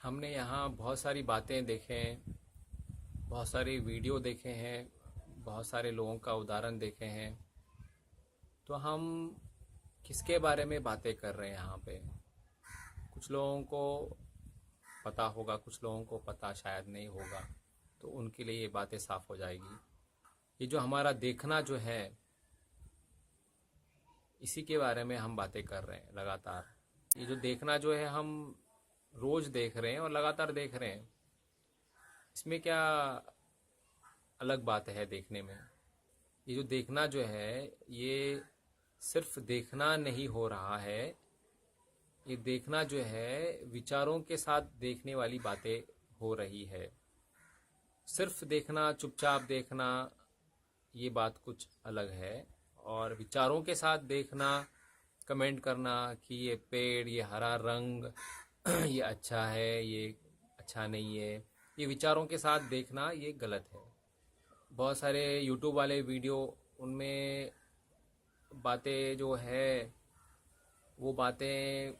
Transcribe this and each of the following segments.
हमने यहाँ बहुत सारी बातें देखें, बहुत सारी वीडियो देखे हैं, बहुत सारे लोगों का उदाहरण देखे हैं। तो हम किसके बारे में बातें कर रहे हैं यहाँ पे? कुछ लोगों को पता होगा, कुछ लोगों को पता शायद नहीं होगा, तो उनके लिए ये बातें साफ हो जाएगी। ये जो हमारा देखना जो है, इसी के बारे में हम बातें कर रहे हैं लगातार। ये जो देखना जो है, हम रोज देख रहे हैं और लगातार देख रहे हैं। इसमें क्या अलग बात है देखने में? ये जो देखना जो है, ये सिर्फ देखना नहीं हो रहा है। ये देखना जो है, विचारों के साथ देखने वाली बातें हो रही है। सिर्फ देखना, चुपचाप देखना, ये बात कुछ अलग है। और विचारों के साथ देखना, कमेंट करना कि ये पेड़, ये हरा रंग, ये अच्छा है, ये अच्छा नहीं है, ये विचारों के साथ देखना ये गलत है। बहुत सारे यूट्यूब वाले वीडियो, उनमें बातें जो है, वो बातें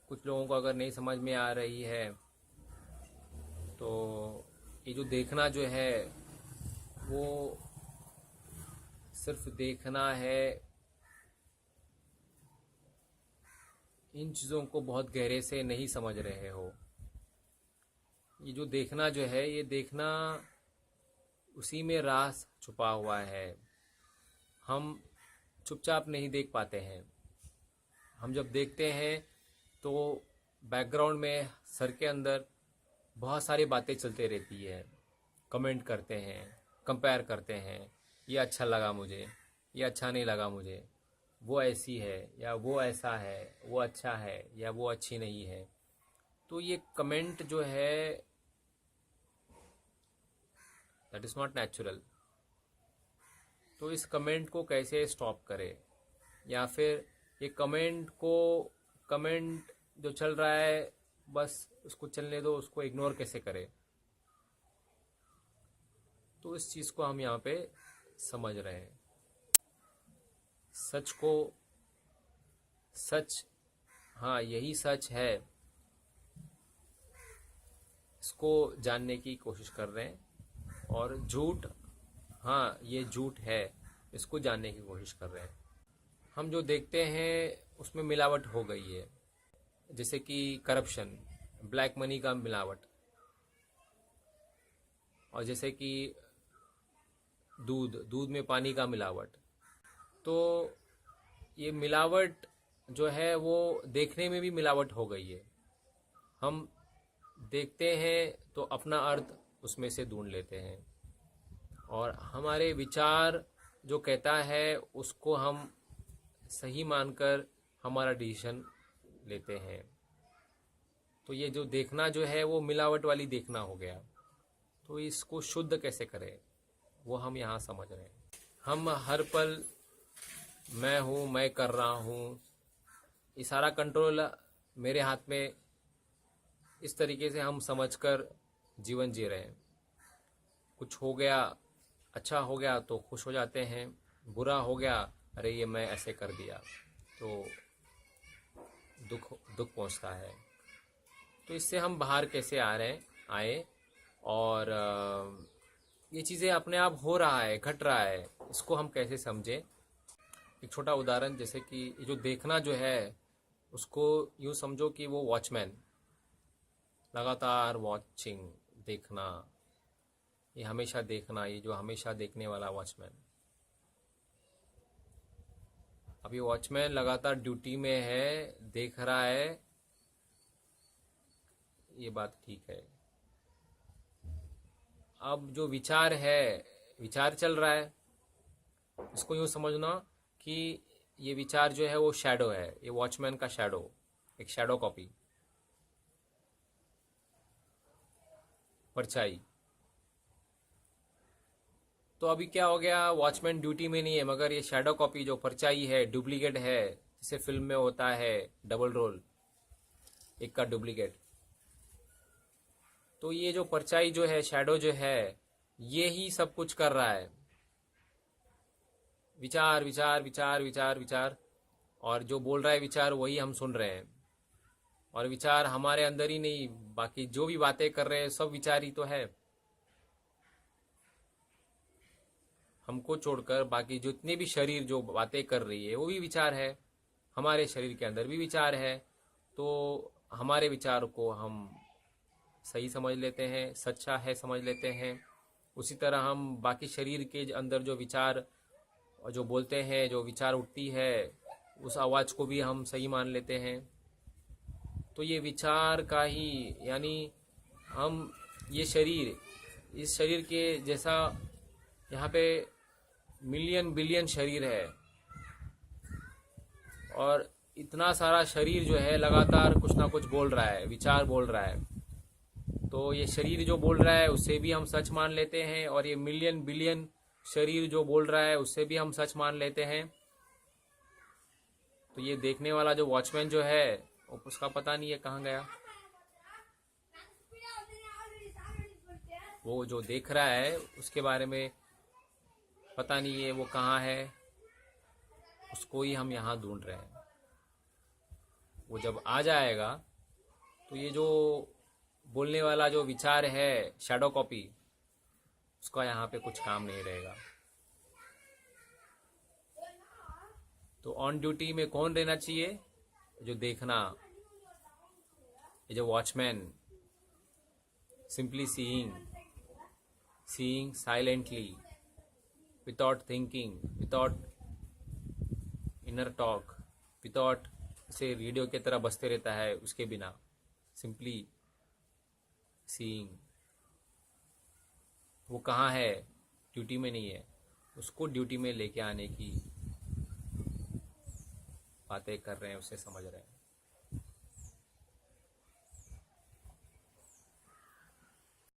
कुछ लोगों को अगर नहीं समझ में आ रही है, तो ये जो देखना जो है, वो सिर्फ देखना है। इन चीज़ों को बहुत गहरे से नहीं समझ रहे हो। ये जो देखना जो है, ये देखना, उसी में राज छुपा हुआ है। हम चुपचाप नहीं देख पाते हैं। हम जब देखते हैं तो बैकग्राउंड में, सर के अंदर बहुत सारी बातें चलते रहती है। कमेंट करते हैं, कंपेयर करते हैं, ये अच्छा लगा मुझे, ये अच्छा नहीं लगा मुझे, वो ऐसी है या वो ऐसा है, वो अच्छा है या वो अच्छी नहीं है। तो ये कमेंट जो है, दैट इज़ नॉट नेचुरल। तो इस कमेंट को कैसे स्टॉप करें? या फिर ये कमेंट जो चल रहा है, बस उसको चलने दो, उसको इग्नोर कैसे करें? तो इस चीज़ को हम यहाँ पे समझ रहे हैं। सच को सच, हाँ यही सच है, इसको जानने की कोशिश कर रहे हैं। और झूठ, हाँ ये झूठ है, इसको जानने की कोशिश कर रहे हैं। हम जो देखते हैं उसमें मिलावट हो गई है। जैसे कि करप्शन, ब्लैक मनी का मिलावट, और जैसे कि दूध में पानी का मिलावट। तो ये मिलावट जो है, वो देखने में भी मिलावट हो गई है। हम देखते हैं तो अपना अर्थ उसमें से ढूंढ लेते हैं, और हमारे विचार जो कहता है उसको हम सही मानकर हमारा डिसीजन लेते हैं। तो ये जो देखना जो है, वो मिलावट वाली देखना हो गया। तो इसको शुद्ध कैसे करें, वो हम यहाँ समझ रहे हैं। हम हर पल मैं हूँ, मैं कर रहा हूँ, ये सारा कंट्रोल मेरे हाथ में, इस तरीके से हम समझकर जीवन जी रहे हैं। कुछ हो गया, अच्छा हो गया तो खुश हो जाते हैं, बुरा हो गया, अरे ये मैं ऐसे कर दिया, तो दुख पहुंचता है। तो इससे हम बाहर कैसे आए, और ये चीज़ें अपने आप हो रहा है, घट रहा है, इसको हम कैसे समझें? एक छोटा उदाहरण, जैसे कि ये जो देखना जो है, उसको यूँ समझो कि वो वॉचमैन, लगातार वॉचिंग, देखना, ये हमेशा देखना, ये जो हमेशा देखने वाला वॉचमैन। अब ये वॉचमैन लगातार ड्यूटी में है, देख रहा है, ये बात ठीक है। अब जो विचार है, विचार चल रहा है, इसको यूँ समझना कि ये विचार जो है वो शैडो है, ये वॉचमैन का शैडो, एक शैडो कॉपी, परछाई। तो अभी क्या हो गया, वॉचमैन ड्यूटी में नहीं है, मगर ये शैडो कॉपी जो परछाई है, डुप्लीकेट है, जैसे फिल्म में होता है डबल रोल, एक का डुप्लीकेट। तो ये जो परछाई जो है, शैडो जो है, ये ही सब कुछ कर रहा है। विचार विचार विचार विचार विचार, और जो बोल रहा है विचार, वही हम सुन रहे हैं। और विचार हमारे अंदर ही नहीं, बाकी जो भी बातें कर रहे हैं सब विचार ही तो है। हमको छोड़कर बाकी जितने भी शरीर जो बातें कर रही है वो भी विचार है, हमारे शरीर के अंदर भी विचार है। तो हमारे विचार को हम सही समझ लेते हैं, सच्चा है समझ लेते हैं। उसी तरह हम बाकी शरीर के अंदर जो विचार जो बोलते हैं, जो विचार उठती है, उस आवाज़ को भी हम सही मान लेते हैं। तो ये विचार का ही, यानी हम ये शरीर, इस शरीर के जैसा यहाँ पे मिलियन बिलियन शरीर है, और इतना सारा शरीर जो है लगातार कुछ ना कुछ बोल रहा है, विचार बोल रहा है। तो ये शरीर जो बोल रहा है उससे भी हम सच मान लेते हैं, और ये मिलियन बिलियन शरीर जो बोल रहा है उससे भी हम सच मान लेते हैं। तो ये देखने वाला जो वॉचमैन जो है उसका पता नहीं है कहाँ गया। वो जो देख रहा है उसके बारे में पता नहीं है वो कहाँ है, उसको ही हम यहाँ ढूंढ रहे हैं। वो जब आ जाएगा तो ये जो बोलने वाला जो विचार है शैडो कॉपी, उसका यहाँ पे कुछ काम नहीं रहेगा। तो ऑन ड्यूटी में कौन रहना चाहिए? जो देखना, ये जो watchman, simply seeing silently, without thinking, without inner talk, without से रेडियो की तरह बजते रहता है उसके बिना, सिंपली सीइंग। वो कहाँ है? ड्यूटी में नहीं है, उसको ड्यूटी में लेके आने की बातें कर रहे हैं, उससे समझ रहे हैं।